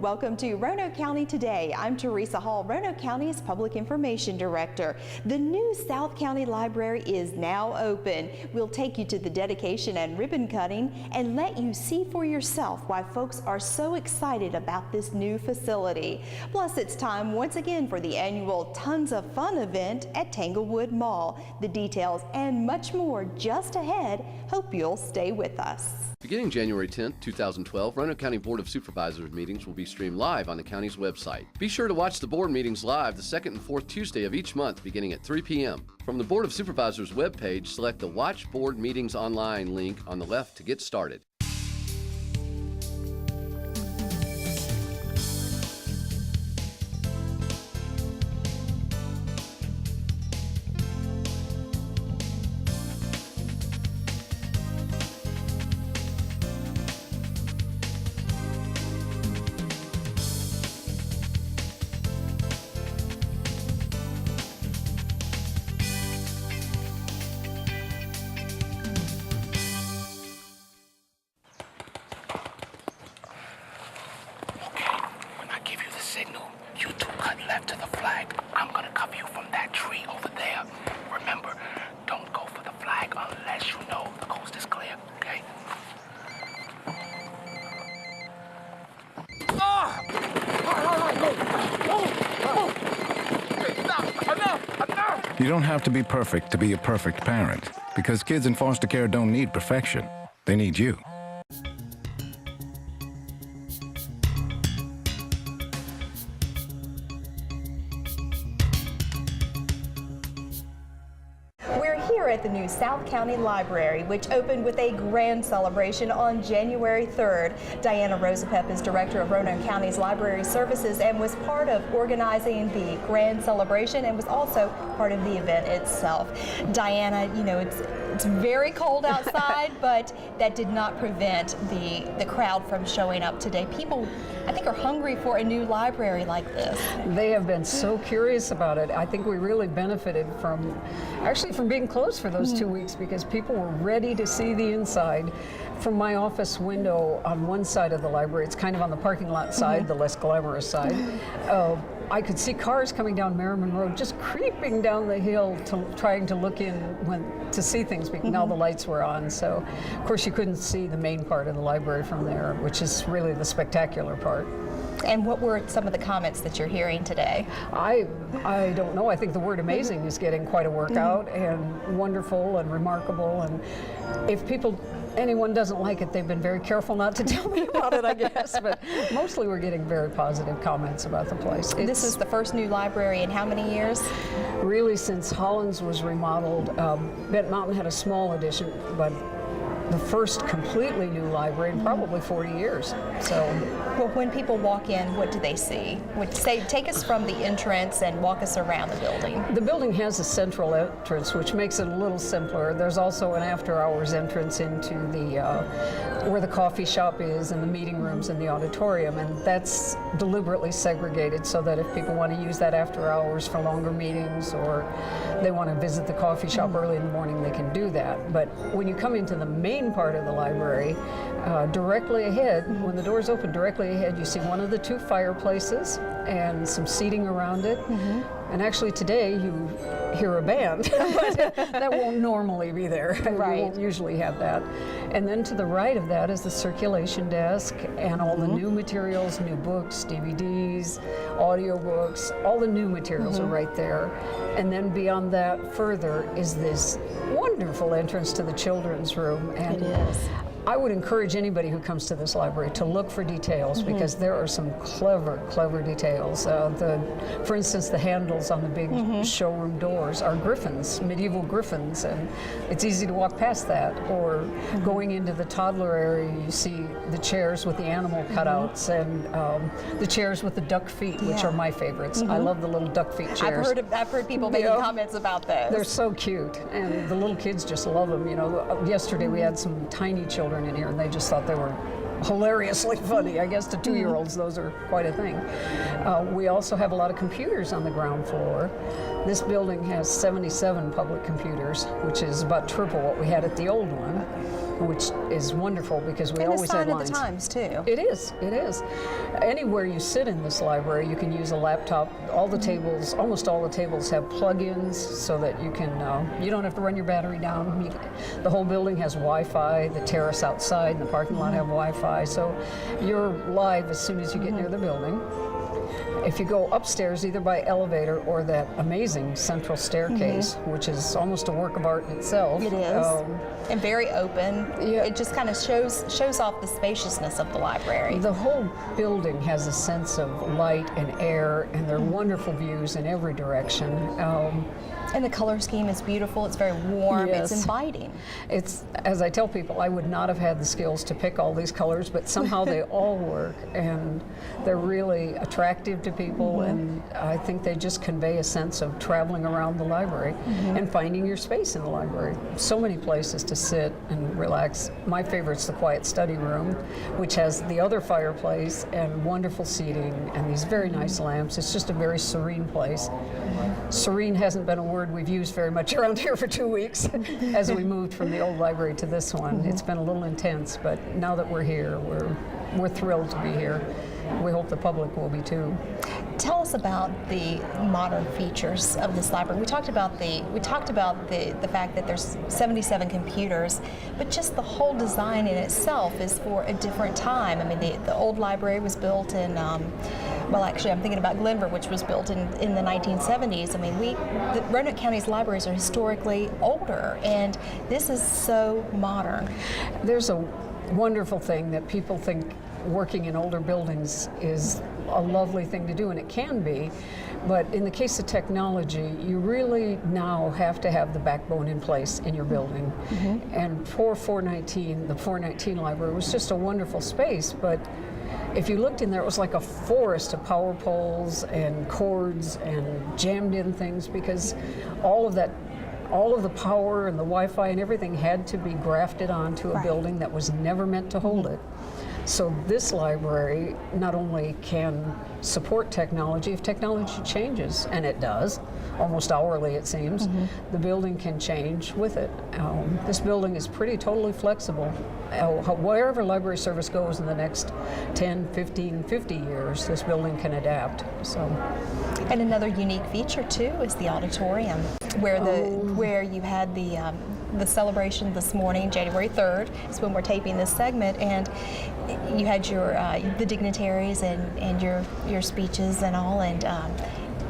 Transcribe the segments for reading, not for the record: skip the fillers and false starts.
Welcome to Roanoke County Today. I'm Teresa Hall, Roanoke County's Public Information Director. The new South County Library is now open. We'll take you to the dedication and ribbon cutting and let you see for yourself why folks are so excited about this new facility. Plus, it's time once again for the annual Tons of Fun event at Tanglewood Mall. The details and much more just ahead. Hope you'll stay with us. Beginning January 10th, 2012, Roanoke County Board of Supervisors meetings will be streamed live on the county's website. Be sure to watch the board meetings live the second and fourth Tuesday of each month beginning at 3 p.m. From the Board of Supervisors webpage, select the Watch Board Meetings Online link on the left to get started. Signal. You two cut left to the flag. I'm gonna cover you from that tree over there. Remember, don't go for the flag unless you know the coast is clear, okay? You don't have to be perfect to be a perfect parent, because kids in foster care don't need perfection. They need you. At the new South County Library, which opened with a grand celebration on January 3rd. Diana Rosapep is director of Roanoke County's Library Services and was part of organizing the grand celebration and was also part of the event itself. Diana, you know, it's very cold outside, but that did not prevent the crowd from showing up today. People, I think, are hungry for a new library like this. They have been so curious about it. I think we really benefited from being closed for those 2 weeks, because people were ready to see the inside. From my office window on one side of the library, it's kind of on the parking lot side, the less glamorous side, I could see cars coming down Merriman Road, just creeping down the hill, trying to look in to see things, because now the lights were on. So, of course, you couldn't see the main part of the library from there, which is really the spectacular part. And what were some of the comments that you're hearing today? I don't know. I think the word amazing is getting quite a workout, and wonderful and remarkable. And if anyone doesn't like it, they've been very careful not to tell me about it, I guess. But mostly we're getting very positive comments about the place. This is the first new library in how many years? Really, since Hollins was remodeled. Bent Mountain had a small addition, but the first completely new library in probably 40 years. So, well, when people walk in, what do they see? Take us from the entrance and walk us around the building. The building has a central entrance, which makes it a little simpler. There's also an after-hours entrance into where the coffee shop is, and the meeting rooms and the auditorium, and that's deliberately segregated so that if people want to use that after hours for longer meetings, or they want to visit the coffee shop early in the morning, they can do that. But when you come into the main part of the library, directly ahead, when the doors open directly ahead, you see one of the two fireplaces and some seating around it. And actually today you hear a band, but that won't normally be there. Right. We won't usually have that. And then to the right of that is the circulation desk and all the new materials, new books, DVDs, audiobooks, all the new materials are right there. And then beyond that further is this wonderful entrance to the children's room. And it is. I would encourage anybody who comes to this library to look for details, because there are some clever details. For instance, the handles on the big showroom doors are griffins, medieval griffins, and it's easy to walk past that. Or going into the toddler area, you see the chairs with the animal cutouts, and the chairs with the duck feet, which are my favorites. I love the little duck feet chairs. I've heard people making comments about those. They're so cute, and the little kids just love them. You know, yesterday we had some tiny children in here, and they just thought they were hilariously funny. I guess to 2-year-olds, those are quite a thing. We also have a lot of computers on the ground floor. This building has 77 public computers, which is about triple what we had at the old one. which is wonderful because we And a always sign had of lines. the times, too. It is. Anywhere you sit in this library, you can use a laptop. All the tables, almost all the tables have plug-ins so that you can, you don't have to run your battery down. The whole building has Wi-Fi. The terrace outside and the parking lot have Wi-Fi. So you're live as soon as you get near the building. If you go upstairs, either by elevator or that amazing central staircase, which is almost a work of art in itself. It is. And very open. Yeah. It just kind of shows off the spaciousness of the library. The whole building has a sense of light and air, and there are wonderful views in every direction. And the color scheme is beautiful. It's very warm. Yes. It's inviting. It's, as I tell people, I would not have had the skills to pick all these colors, but somehow they all work, and they're really attractive to people, and I think they just convey a sense of traveling around the library and finding your space in the library. So many places to sit and relax. My favorite's the quiet study room, which has the other fireplace and wonderful seating and these very nice lamps. It's just a very serene place. Serene hasn't been a word we've used very much around here for 2 weeks as we moved from the old library to this one. It's been a little intense, but now that we're here, we're thrilled to be here. We hope the public will be too. Tell us about the modern features of this library. We talked about the fact that there's 77 computers, but just the whole design in itself is for a different time. I mean, the old library was built in, well, actually, I'm thinking about Glenver, which was built in the 1970s. I mean, the Roanoke County's libraries are historically older, and this is so modern. There's a wonderful thing that people think working in older buildings is a lovely thing to do, and it can be, but in the case of technology, you really now have to have the backbone in place in your building. And for 419, the 419 library was just a wonderful space, but if you looked in there, it was like a forest of power poles and cords and jammed in things, because all of the power and the Wi-Fi and everything had to be grafted onto a building that was never meant to hold it. So this library not only can support technology, if technology changes, and it does, almost hourly it seems, the building can change with it. This building is totally flexible. Wherever library service goes in the next 10, 15, 50 years, this building can adapt. So. And another unique feature too is the auditorium, where you had the celebration this morning, January 3rd, is when we're taping this segment, and you had the dignitaries and your speeches and all, and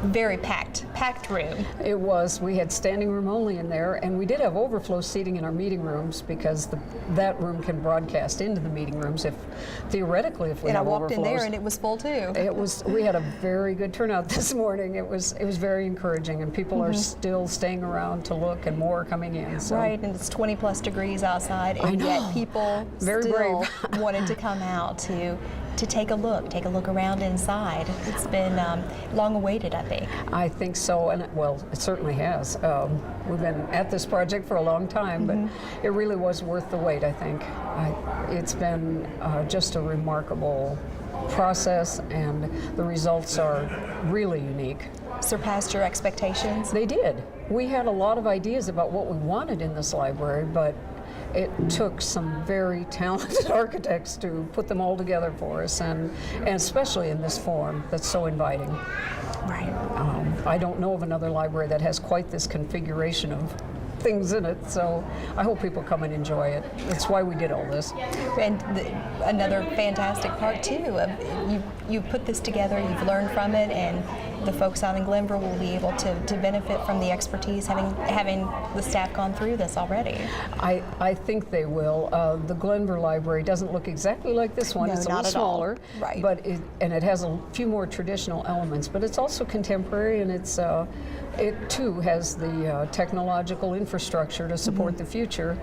very packed room. It was. We had standing room only in there, and we did have overflow seating in our meeting rooms because that room can broadcast into the meeting rooms theoretically if we and have I walked overflows. in there and it was full too. We had a very good turnout this morning. It was very encouraging, and people are still staying around to look, and more are coming in. So. Right, and it's 20 plus degrees outside, and yet people Very still brave. wanted to come out to take a look around inside. It's been long awaited, I think. I think so, and well, it certainly has. We've been at this project for a long time, but it really was worth the wait, I think. It's been just a remarkable process, and the results are really unique. Surpassed your expectations? They did. We had a lot of ideas about what we wanted in this library, but it took some very talented architects to put them all together for us, and especially in this form that's so inviting. Right. I don't know of another library that has quite this configuration of things in it, so I hope people come and enjoy it. That's why we did all this. And another fantastic part too, you put this together, you've learned from it, and the folks out in Glenver will be able to benefit from the expertise, having the staff gone through this already. I think they will. The Glenver Library doesn't look exactly like this one. No, it's a not little at all. smaller, Right. but it has a few more traditional elements, but it's also contemporary, and it too has the technological infrastructure to support the future.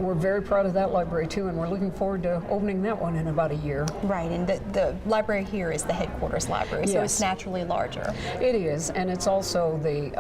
We're very proud of that library too, and we're looking forward to opening that one in about a year. Right, and the library here is the headquarters library, so Yes. it's naturally larger. here. It is, and it's also the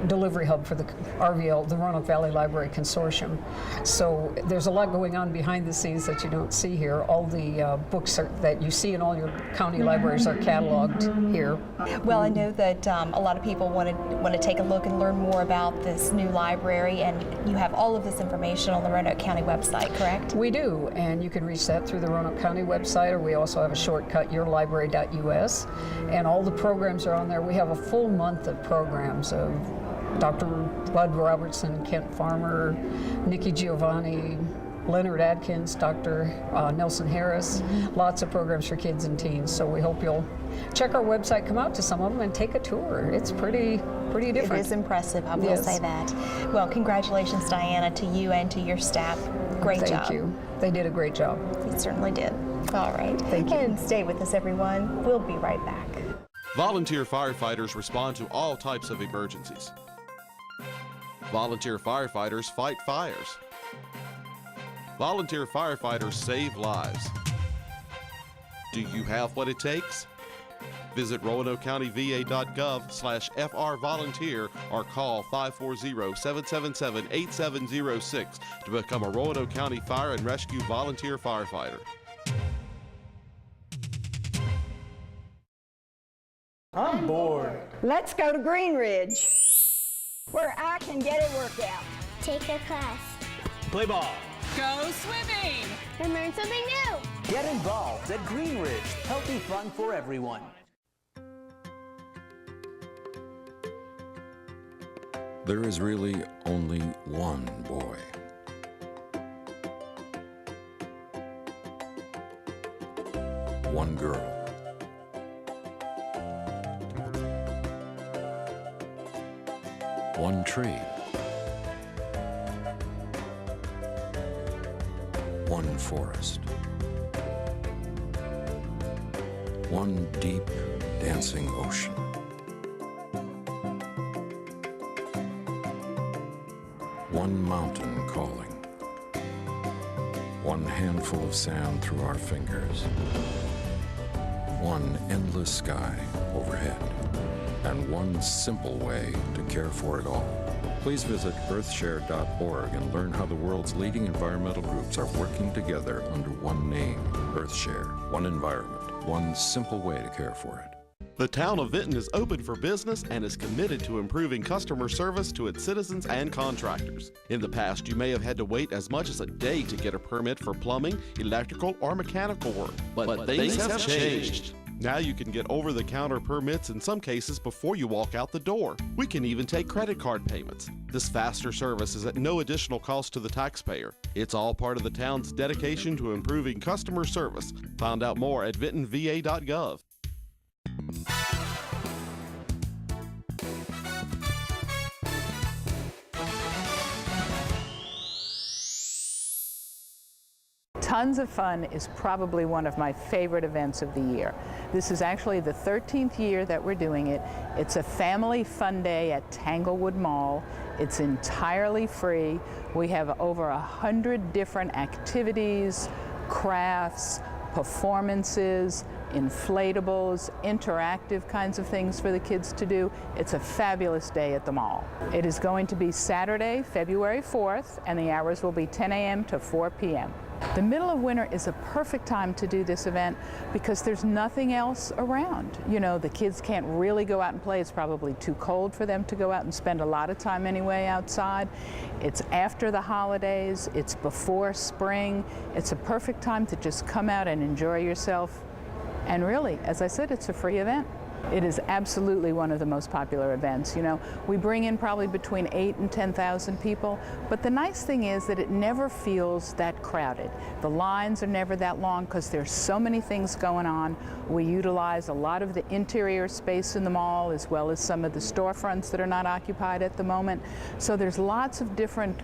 delivery hub for the RVL, the Roanoke Valley Library Consortium. So there's a lot going on behind the scenes that you don't see here. All the books that you see in all your county libraries are cataloged here. Well, I know that a lot of people want to take a look and learn more about this new library, and you have all of this information on the Roanoke County website, correct? We do, and you can reach that through the Roanoke County website, or we also have a shortcut, yourlibrary.us, and all the programs are on there. We have a full month of programs of Dr. Bud Robertson, Kent Farmer, Nikki Giovanni, Leonard Adkins, Dr. Nelson Harris, lots of programs for kids and teens. So we hope you'll check our website, come out to some of them, and take a tour. It's pretty different. It is impressive, I will say that. Well, congratulations, Diana, to you and to your staff. Great job. Thank you. They did a great job. You certainly did. All right. Thank you. And stay with us, everyone. We'll be right back. Volunteer firefighters respond to all types of emergencies. Volunteer firefighters fight fires. Volunteer firefighters save lives. Do you have what it takes? Visit RoanokeCountyVA.gov/FRVolunteer or call 540-777-8706 to become a Roanoke County Fire and Rescue volunteer firefighter. I'm bored. Let's go to Green Ridge, where I can get a workout. Take a class. Play ball. Go swimming. And learn something new. Get involved at Green Ridge. Healthy fun for everyone. There is really only one boy. One girl. One tree. One forest. One deep, dancing ocean. One mountain calling. One handful of sand through our fingers. One endless sky overhead. And one simple way to care for it all. Please visit earthshare.org and learn how the world's leading environmental groups are working together under one name, EarthShare. One environment, one simple way to care for it. The town of Vinton is open for business and is committed to improving customer service to its citizens and contractors. In the past, you may have had to wait as much as a day to get a permit for plumbing, electrical, or mechanical work. But things have changed. Now you can get over-the-counter permits in some cases before you walk out the door. We can even take credit card payments. This faster service is at no additional cost to the taxpayer. It's all part of the town's dedication to improving customer service. Find out more at vintonva.gov. Tons of Fun is probably one of my favorite events of the year. This is actually the 13th year that we're doing it. It's a family fun day at Tanglewood Mall. It's entirely free. We have over 100 different activities, crafts, performances, inflatables, interactive kinds of things for the kids to do. It's a fabulous day at the mall. It is going to be Saturday, February 4th, and the hours will be 10 a.m. to 4 p.m. The middle of winter is a perfect time to do this event because there's nothing else around. You know, the kids can't really go out and play. It's probably too cold for them to go out and spend a lot of time anyway outside. It's after the holidays. It's before spring. It's a perfect time to just come out and enjoy yourself. And really, as I said, it's a free event. It is absolutely one of the most popular events. You know, we bring in probably between 8,000 and 10,000 people, but the nice thing is that it never feels that crowded. The lines are never that long because there's so many things going on. We utilize a lot of the interior space in the mall as well as some of the storefronts that are not occupied at the moment. So there's lots of different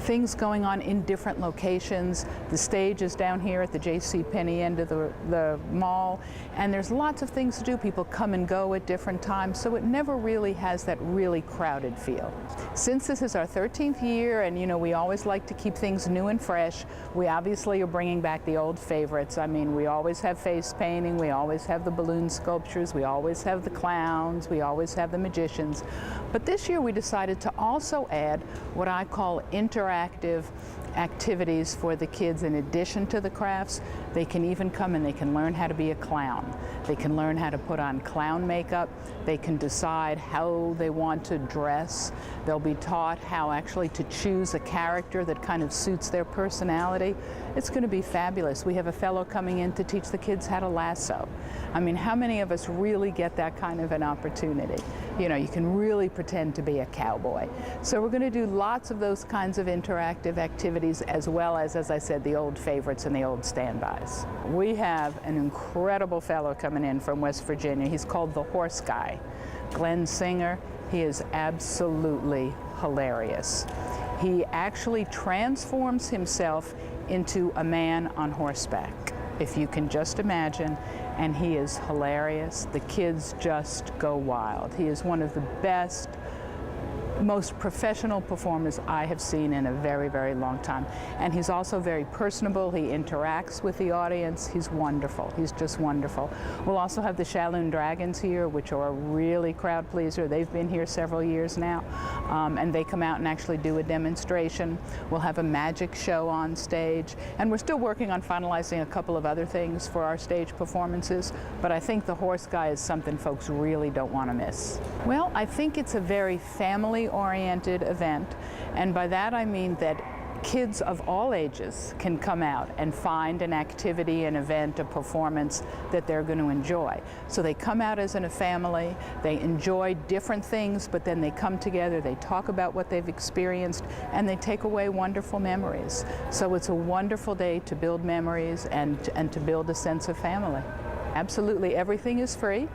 things going on in different locations. The stage is down here at the JCPenney end of the mall, and there's lots of things to do. People come and go at different times, so it never really has that really crowded feel. Since this is our 13th year, and you know, we always like to keep things new and fresh, we obviously are bringing back the old favorites. I mean, we always have face painting, we always have the balloon sculptures, we always have the clowns, we always have the magicians. But this year we decided to also add what I call interactive activities for the kids. In addition to the crafts, they can even come and they can learn how to be a clown. They can learn how to put on clown makeup. They can decide how they want to dress. They'll be taught how actually to choose a character that kind of suits their personality. It's going to be fabulous. We have a fellow coming in to teach the kids how to lasso. I mean, how many of us really get that kind of an opportunity? You know, you can really pretend to be a cowboy. So we're going to do lots of those kinds of interactive activities, as well as I said, the old favorites and the old standbys. We have an incredible fellow coming in from West Virginia. He's called the Horse Guy, Glenn Singer. He is absolutely hilarious. He actually transforms himself into a man on horseback, if you can just imagine, and he is hilarious. The kids just go wild. He is one of the best, most professional performers I have seen in a very, very long time. And he's also very personable. He interacts with the audience. He's wonderful. He's just wonderful. We'll also have the Shalloon Dragons here, which are a really crowd pleaser. They've been here several years now, and they come out and actually do a demonstration. We'll have a magic show on stage, and we're still working on finalizing a couple of other things for our stage performances, but I think the Horse Guy is something folks really don't want to miss. Well, I think it's a very family-oriented event, and by that I mean that kids of all ages can come out and find an activity, an event, a performance that they're going to enjoy. So they come out as in a family, they enjoy different things, but then they come together, they talk about what they've experienced, and they take away wonderful memories. So it's a wonderful day to build memories and to build a sense of family. Absolutely, everything is free.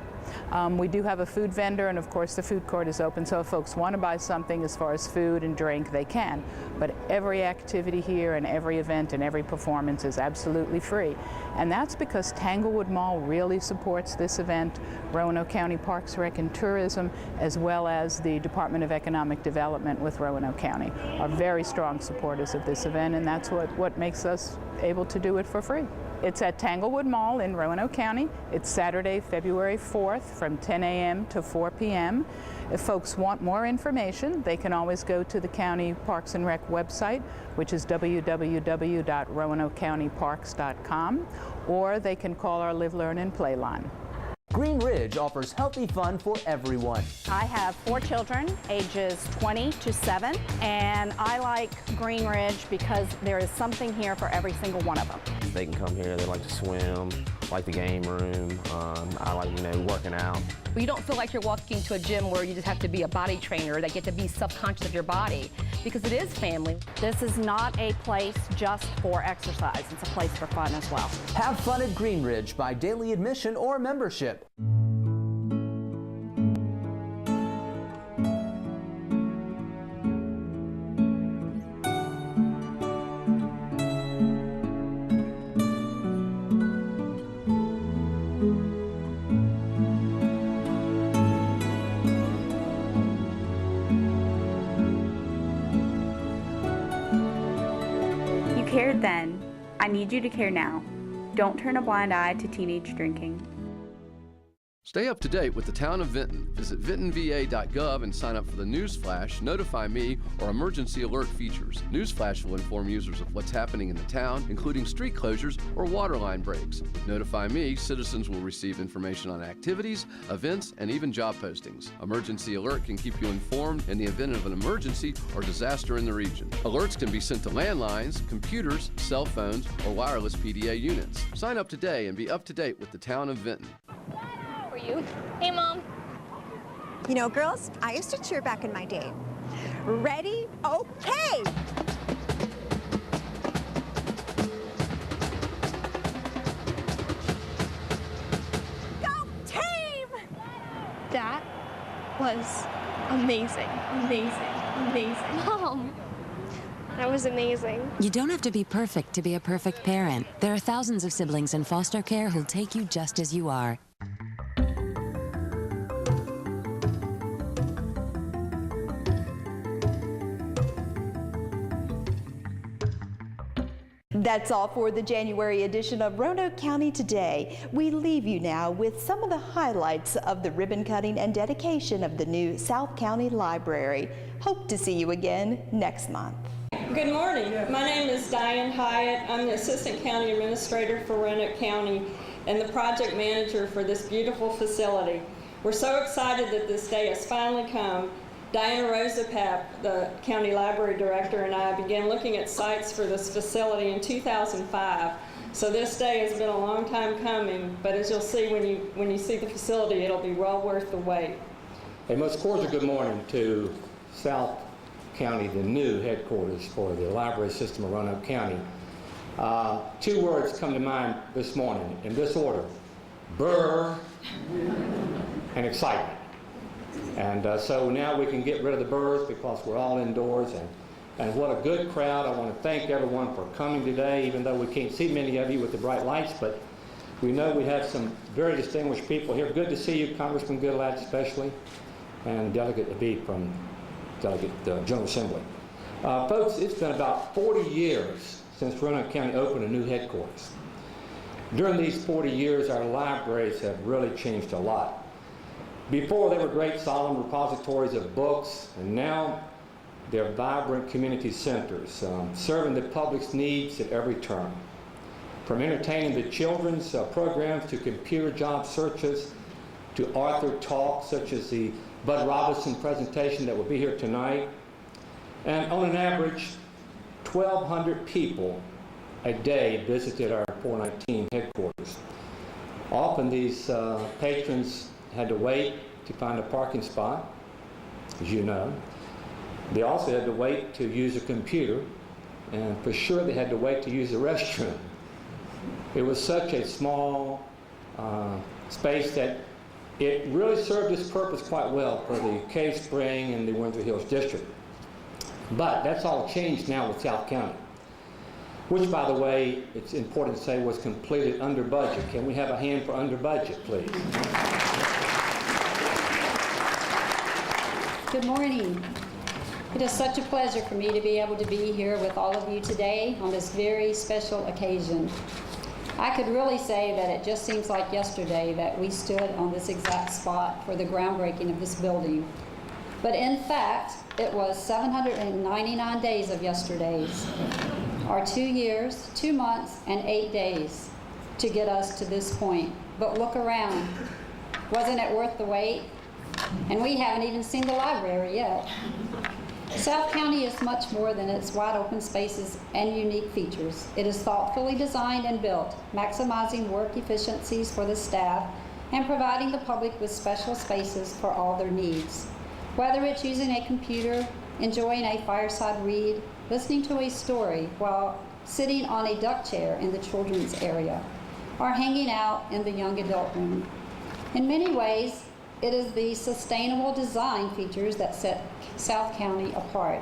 We do have a food vendor, and of course the food court is open, so if folks want to buy something as far as food and drink, they can. But every activity here and every event and every performance is absolutely free. And that's because Tanglewood Mall really supports this event, Roanoke County Parks, Rec, and Tourism, as well as the Department of Economic Development with Roanoke County, are very strong supporters of this event, and that's what makes us able to do it for free. It's at Tanglewood Mall in Roanoke County. It's Saturday, February 4th from 10 a.m. to 4 p.m. If folks want more information, they can always go to the County Parks and Rec website, which is www.roanokecountyparks.com, or they can call our Live, Learn, and Play line. Green Ridge offers healthy fun for everyone. I have 4 children, ages 20 to 7, and I like Green Ridge because there is something here for every single one of them. They can come here, they like to swim, like the game room. I like, working out. But you don't feel like you're walking to a gym where you just have to be a body trainer, that get to be self-conscious of your body, because it is family. This is not a place just for exercise. It's a place for fun as well. Have fun at Green Ridge by daily admission or membership. You cared then. I need you to care now. Don't turn a blind eye to teenage drinking. Stay up to date with the town of Vinton. Visit vintonva.gov and sign up for the Newsflash, Notify Me, or Emergency Alert features. Newsflash will inform users of what's happening in the town, including street closures or water line breaks. With Notify Me, citizens will receive information on activities, events, and even job postings. Emergency Alert can keep you informed in the event of an emergency or disaster in the region. Alerts can be sent to landlines, computers, cell phones, or wireless PDA units. Sign up today and be up to date with the town of Vinton. You. Hey, Mom. You know, girls, I used to cheer back in my day. Ready? Okay! Go team! That was amazing, amazing, amazing. Mom, That was amazing. You don't have to be perfect to be a perfect parent. There are thousands of siblings in foster care who'll take you just as you are. That's all for the January edition of Roanoke County Today. We leave you now with some of the highlights of the ribbon cutting and dedication of the new South County Library. Hope to see you again next month. Good morning. My name is Diane Hyatt. I'm the Assistant County Administrator for Roanoke County and the project manager for this beautiful facility. We're so excited that this day has finally come. Diana Rosapap, the County Library Director, and I began looking at sites for this facility in 2005. So this day has been a long time coming, but as you'll see when you see the facility, it'll be well worth the wait. A most cordial good morning to South County, the new headquarters for the library system of Roanoke County. Two words come to mind this morning in this order: burr and excitement. And so now we can get rid of the burrs because we're all indoors, and what a good crowd. I want to thank everyone for coming today, even though we can't see many of you with the bright lights, but we know we have some very distinguished people here. Good to see you, Congressman Goodlatte especially, and Delegate Abebe from General Assembly. Folks, it's been about 40 years since Roanoke County opened a new headquarters. During these 40 years, our libraries have really changed a lot. Before, they were great solemn repositories of books, and now they're vibrant community centers, serving the public's needs at every turn. From entertaining the children's programs to computer job searches to author talks such as the Bud Robinson presentation that will be here tonight. And on an average, 1,200 people a day visited our 419 headquarters. Often these patrons had to wait to find a parking spot, as you know. They also had to wait to use a computer, and for sure they had to wait to use the restroom. It was such a small space that it really served its purpose quite well for the Cave Spring and the Windsor Hills District. But that's all changed now with South County, which, by the way, it's important to say, was completed under budget. Can we have a hand for under budget, please? Good morning. It is such a pleasure for me to be able to be here with all of you today on this very special occasion. I could really say that it just seems like yesterday that we stood on this exact spot for the groundbreaking of this building. But in fact, it was 799 days of yesterdays, or 2 years, 2 months, and 8 days to get us to this point. But look around. Wasn't it worth the wait? And we haven't even seen the library yet. South County is much more than its wide open spaces and unique features. It is thoughtfully designed and built, maximizing work efficiencies for the staff and providing the public with special spaces for all their needs. Whether it's using a computer, enjoying a fireside read, listening to a story while sitting on a duck chair in the children's area, or hanging out in the young adult room. In many ways, it is the sustainable design features that set South County apart.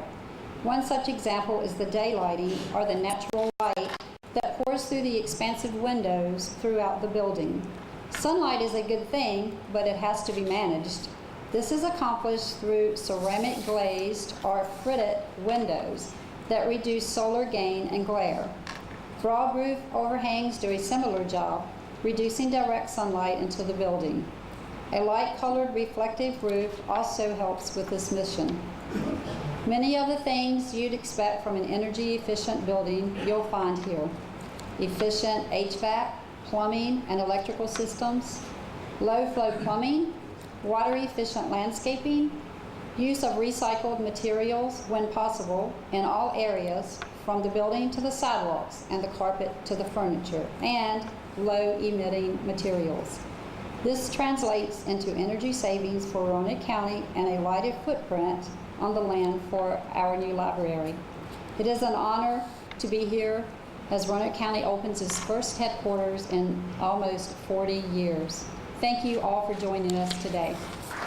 One such example is the daylighting, or the natural light that pours through the expansive windows throughout the building. Sunlight is a good thing, but it has to be managed. This is accomplished through ceramic glazed or fritted windows that reduce solar gain and glare. Broad roof overhangs do a similar job, reducing direct sunlight into the building. A light-colored reflective roof also helps with this mission. Many of the things you'd expect from an energy-efficient building you'll find here. Efficient HVAC, plumbing and electrical systems, low-flow plumbing, water-efficient landscaping, use of recycled materials when possible in all areas, from the building to the sidewalks and the carpet to the furniture, and low-emitting materials. This translates into energy savings for Roanoke County and a lighted footprint on the land for our new library. It is an honor to be here as Roanoke County opens its first headquarters in almost 40 years. Thank you all for joining us today.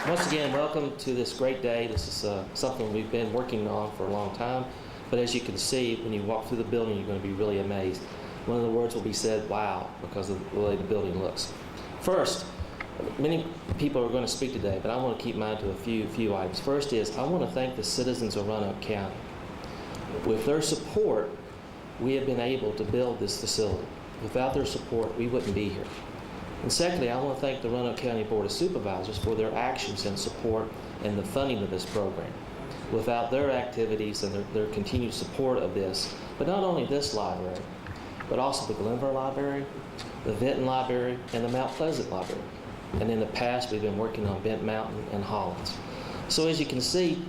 Once again, welcome to this great day. This is something we've been working on for a long time. But as you can see, when you walk through the building, you're going to be really amazed. One of the words will be said, wow, because of the way the building looks. First, many people are going to speak today, but I want to keep mine to a few items. First is, I want to thank the citizens of Roanoke County. With their support, we have been able to build this facility. Without their support, we wouldn't be here. And secondly, I want to thank the Roanoke County Board of Supervisors for their actions and support and the funding of this program. Without their activities and their continued support of this, but not only this library, but also the Glenvar Library, the Vinton Library, and the Mount Pleasant Library. And in the past, we've been working on Bent Mountain and Hollins. So as you can see,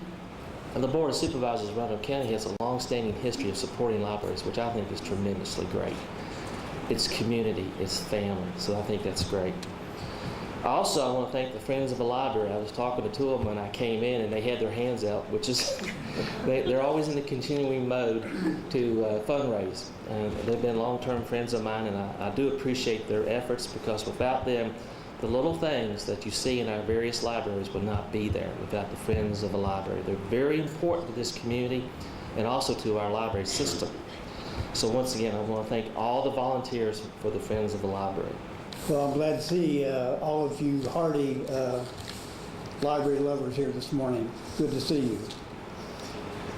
the Board of Supervisors of Roanoke County has a long-standing history of supporting libraries, which I think is tremendously great. It's community, it's family, so I think that's great. Also, I want to thank the Friends of the Library. I was talking to two of them when I came in, and they had their hands out, which is, they're always in the continuing mode to fundraise. They've been long-term friends of mine, and I do appreciate their efforts, because without them, the little things that you see in our various libraries would not be there without the Friends of the Library. They're very important to this community and also to our library system. So once again, I want to thank all the volunteers for the Friends of the Library. Well, I'm glad to see all of you hardy library lovers here this morning. Good to see you.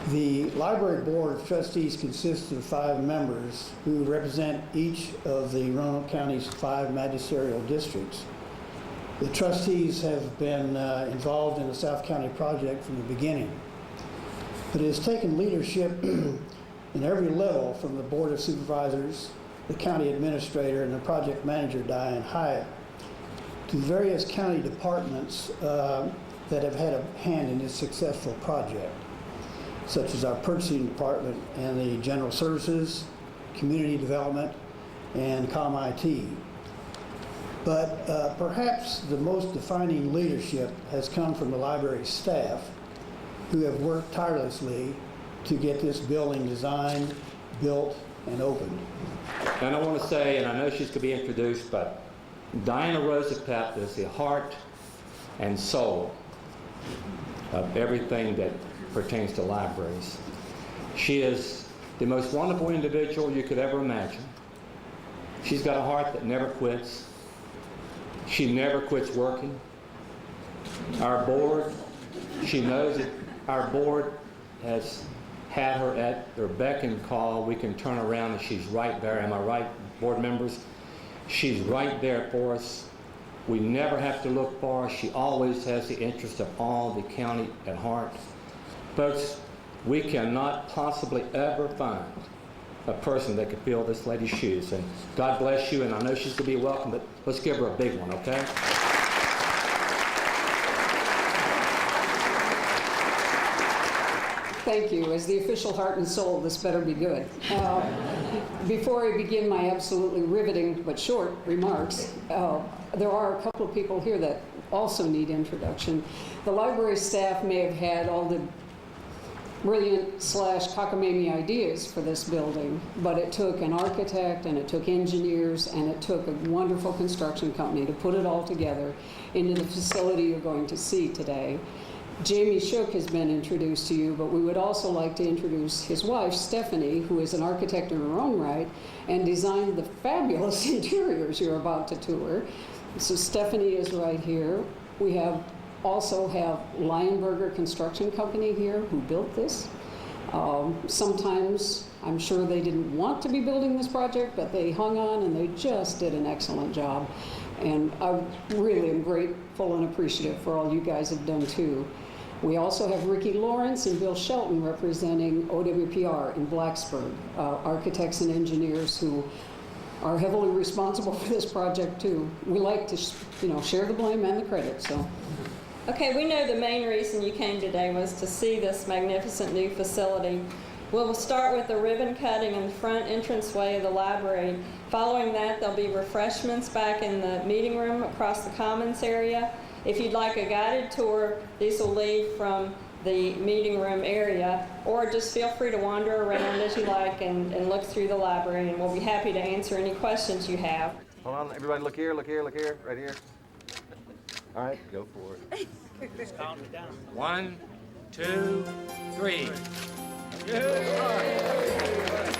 The Library Board of Trustees consists of 5 members who represent each of the Roanoke County's 5 magisterial districts. The trustees have been involved in the South County project from the beginning, but it has taken leadership in every level, from the Board of Supervisors, the county administrator, and the project manager, Diane Hyatt, to various county departments that have had a hand in this successful project, such as our purchasing department and the general services, community development, and ComIT. But perhaps the most defining leadership has come from the library staff, who have worked tirelessly to get this building designed, built, and opened. And I want to say, and I know she's going to be introduced, but Diana Rosapep is the heart and soul of everything that pertains to libraries. She is the most wonderful individual you could ever imagine. She's got a heart that never quits. She never quits working. Our board, she knows that our board has had her at their beck and call. We can turn around and she's right there. Am I right, board members? She's right there for us. We never have to look far. She always has the interest of all the county at heart. Folks, we cannot possibly ever find a person that could fill this lady's shoes. And God bless you, and I know she's going to be welcome, but let's give her a big one, okay? Thank you. As the official heart and soul, this better be good. Before I begin my absolutely riveting but short remarks, there are a couple of people here that also need introduction. The library staff may have had all the brilliant / cockamamie ideas for this building, but it took an architect and it took engineers and it took a wonderful construction company to put it all together into the facility you're going to see today. Jamie Shook has been introduced to you, but we would also like to introduce his wife, Stephanie, who is an architect in her own right and designed the fabulous interiors you're about to tour. So Stephanie is right here. We also have Lionberger Construction Company here who built this. Sometimes I'm sure they didn't want to be building this project, but they hung on and they just did an excellent job. And I really am grateful and appreciative for all you guys have done too. We also have Ricky Lawrence and Bill Shelton representing OWPR in Blacksburg, architects and engineers who are heavily responsible for this project too. We like to, share the blame and the credit. So. Okay, we know the main reason you came today was to see this magnificent new facility. We'll start with the ribbon cutting in the front entranceway of the library. Following that, there'll be refreshments back in the meeting room across the commons area. If you'd like a guided tour, these will lead from the meeting room area, or just feel free to wander around as you like and look through the library, and we'll be happy to answer any questions you have. Hold on, everybody look here, look here, look here, right here. All right, go for it. Just calm it down. 1, 2, 3. Yes, sir.